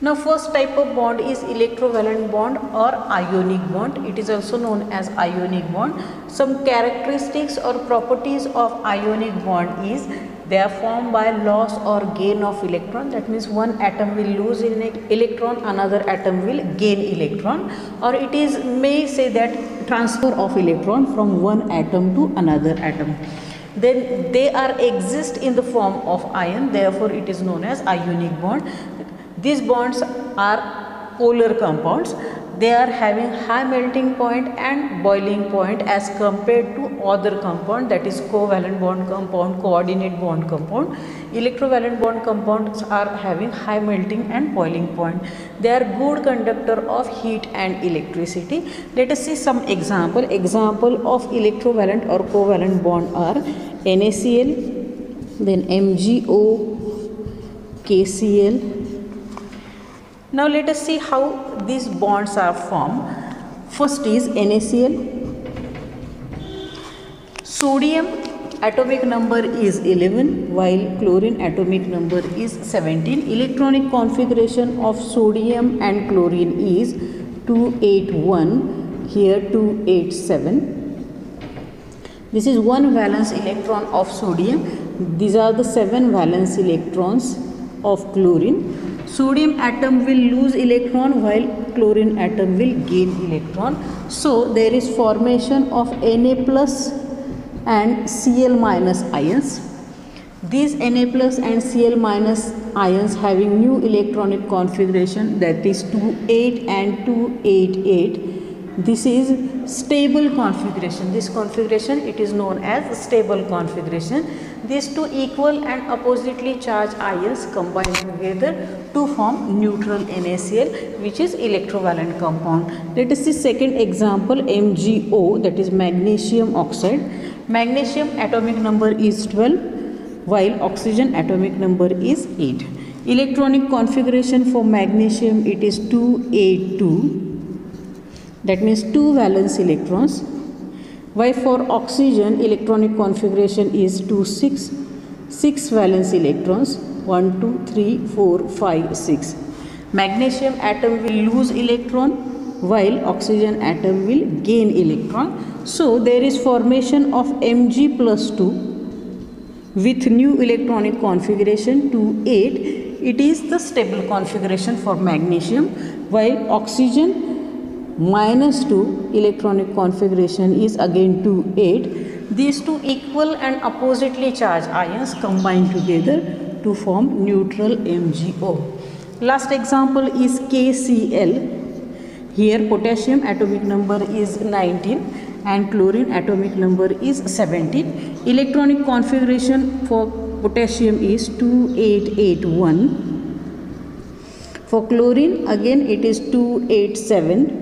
Now first type of bond is electrovalent bond or ionic bond. It is also known as ionic bond. Some characteristics or properties of ionic bond is they are formed by loss or gain of electron. That means one atom will lose an electron, another atom will gain electron, or it is may say that transfer of electron from one atom to another atom. Then they are exist in the form of ion, therefore it is known as ionic bond. These bonds are polar compounds. They are having high melting point and boiling point as compared to other compound, that is covalent bond compound, coordinate bond compound. Electrovalent bond compounds are having high melting and boiling point. They are good conductor of heat and electricity. Let us see some example. Example of electrovalent or covalent bond are NaCl, then MgO, KCl. Now let us see how these bonds are formed. First is NaCl. Sodium atomic number is 11 while chlorine atomic number is 17. Electronic configuration of sodium and chlorine is 281, here 287. This is one valence electron of sodium. These are the 7 valence electrons of chlorine. Sodium atom will lose electron while chlorine atom will gain electron. So there is formation of Na plus and Cl minus ions. These Na plus and Cl minus ions having new electronic configuration, that is 28 and 288. This is stable configuration. This configuration it is known as stable configuration. These two equal and oppositely charged ions combine together to form neutral NaCl, which is electrovalent compound. Let us see second example, MgO, that is magnesium oxide. Magnesium atomic number is 12 while oxygen atomic number is 8. Electronic configuration for magnesium it is 282. That means 2 valence electrons. While for oxygen electronic configuration is 26, 6 valence electrons, 1, 2, 3, 4, 5, 6. Magnesium atom will lose electron while oxygen atom will gain electron. So there is formation of Mg plus 2 with new electronic configuration 2,8. It is the stable configuration for magnesium, while oxygen minus 2 electronic configuration is again 2,8. These two equal and oppositely charged ions combine together to form neutral MgO. Last example is KCl. Here potassium atomic number is 19 and chlorine atomic number is 17. Electronic configuration for potassium is 2881. For chlorine again it is 287.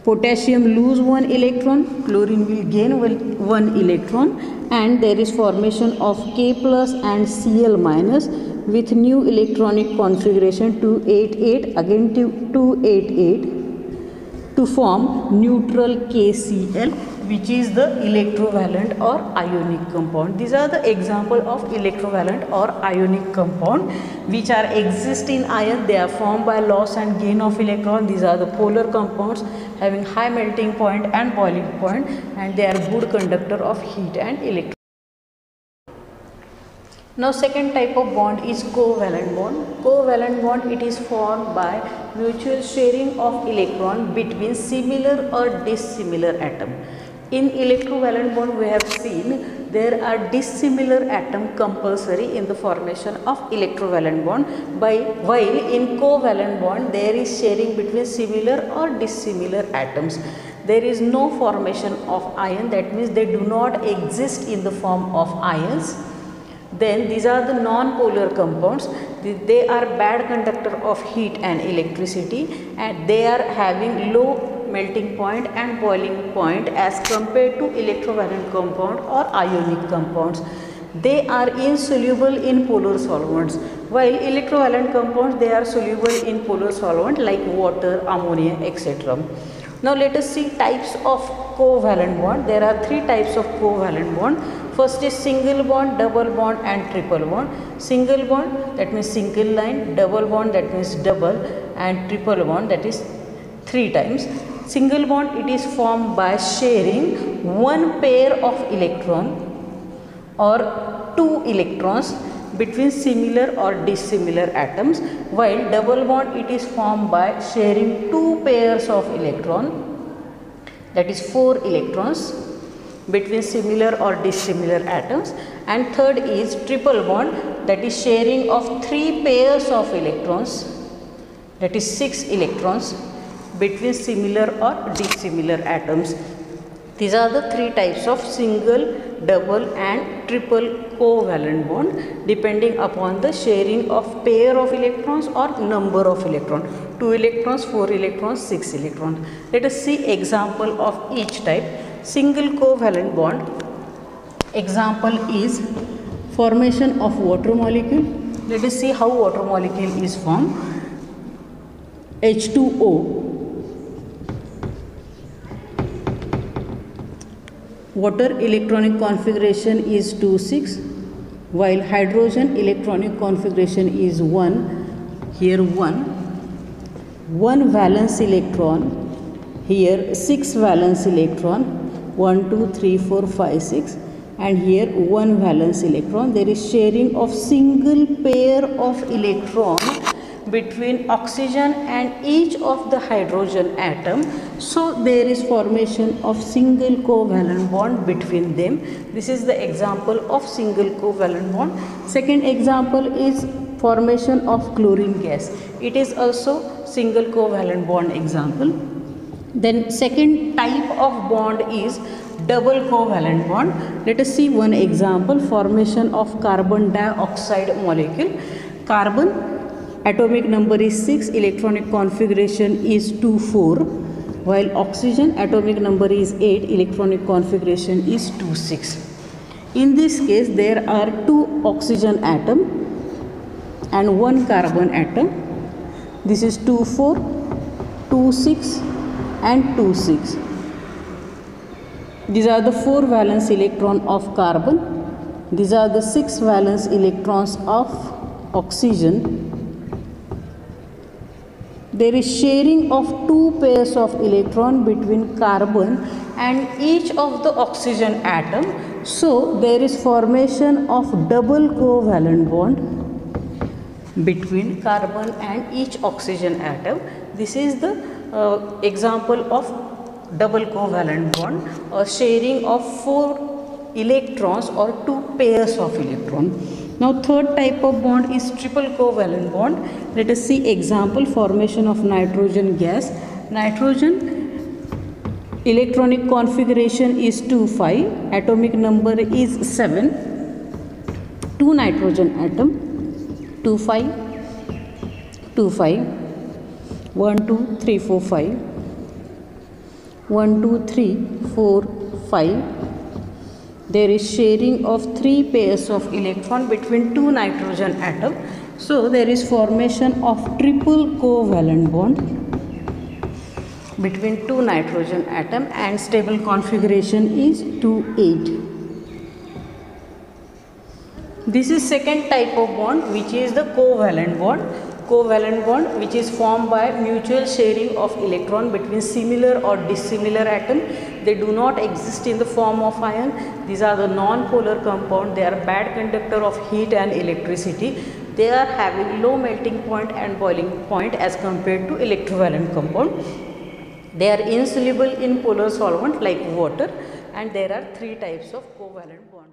Potassium lose 1 electron, chlorine will gain 1 electron, and there is formation of K plus and Cl minus with new electronic configuration 288 again 288 to form neutral KCl, which is the electrovalent or ionic compound. These are the example of electrovalent or ionic compound which are exist in ion. They are formed by loss and gain of electron. These are the polar compounds having high melting point and boiling point, and they are good conductor of heat and electron. Now second type of bond is covalent bond. Covalent bond it is formed by mutual sharing of electron between similar or dissimilar atom. In electrovalent bond we have seen there are dissimilar atom compulsory in the formation of electrovalent bond, while in covalent bond there is sharing between similar or dissimilar atoms. There is no formation of ion, that means they do not exist in the form of ions. Then these are the non-polar compounds. They are bad conductor of heat and electricity, and they are having low melting point and boiling point as compared to electrovalent compound or ionic compounds. They are insoluble in polar solvents, while electrovalent compounds they are soluble in polar solvent like water, ammonia, etc. Now let us see types of covalent bond. There are three types of covalent bond. First is single bond, double bond and triple bond. Single bond, that means single line. Double bond, that means double. And triple bond, that is 3 times. Single bond, it is formed by sharing one pair of electron or 2 electrons between similar or dissimilar atoms, while double bond, it is formed by sharing 2 pairs of electron, that is 4 electrons between similar or dissimilar atoms. And third is triple bond, that is sharing of 3 pairs of electrons, that is 6 electrons between similar or dissimilar atoms. These are the 3 types of single, double and triple covalent bond depending upon the sharing of pair of electrons or number of electrons. 2 electrons, 4 electrons, 6 electrons. Let us see example of each type. Single covalent bond, example is formation of water molecule. Let us see how water molecule is formed. H2O. Water electronic configuration is 2,6, while hydrogen electronic configuration is 1. Here 1 valence electron, here 6 valence electron, 1, 2, 3, 4, 5, 6, and here 1 valence electron. There is sharing of single pair of electron between oxygen and each of the hydrogen atom. So there is formation of single covalent bond between them. This is the example of single covalent bond. Second example is formation of chlorine gas. It is also single covalent bond example. Then second type of bond is double covalent bond. Let us see one example. Formation of carbon dioxide molecule. Carbon atomic number is 6, electronic configuration is 2, 4, while oxygen atomic number is 8, electronic configuration is 2, 6. In this case, there are 2 oxygen atom and 1 carbon atom. This is 2, 4, 2, 6 and 2, 6. These are the 4 valence electron of carbon. These are the 6 valence electrons of oxygen. There is sharing of 2 pairs of electron between carbon and each of the oxygen atom. So there is formation of double covalent bond between carbon and each oxygen atom. This is the example of double covalent bond, or sharing of 4 electrons or 2 pairs of electron. Now third type of bond is triple covalent bond. Let us see example. Formation of nitrogen gas. Nitrogen electronic configuration is 2, 5, atomic number is 7, 2 nitrogen atom, 2, 5, 2, 5, 1, 2, 3, 4, 5, 1, 2, 3, 4, 5. There is sharing of 3 pairs of electron between 2 nitrogen atom. So there is formation of triple covalent bond between 2 nitrogen atom, and stable configuration is 2, 8. This is second type of bond, which is the covalent bond. Covalent bond, which is formed by mutual sharing of electron between similar or dissimilar atom. They do not exist in the form of ion. These are the non-polar compound. They are bad conductor of heat and electricity. They are having low melting point and boiling point as compared to electrovalent compound. They are insoluble in polar solvent like water, and there are 3 types of covalent bond.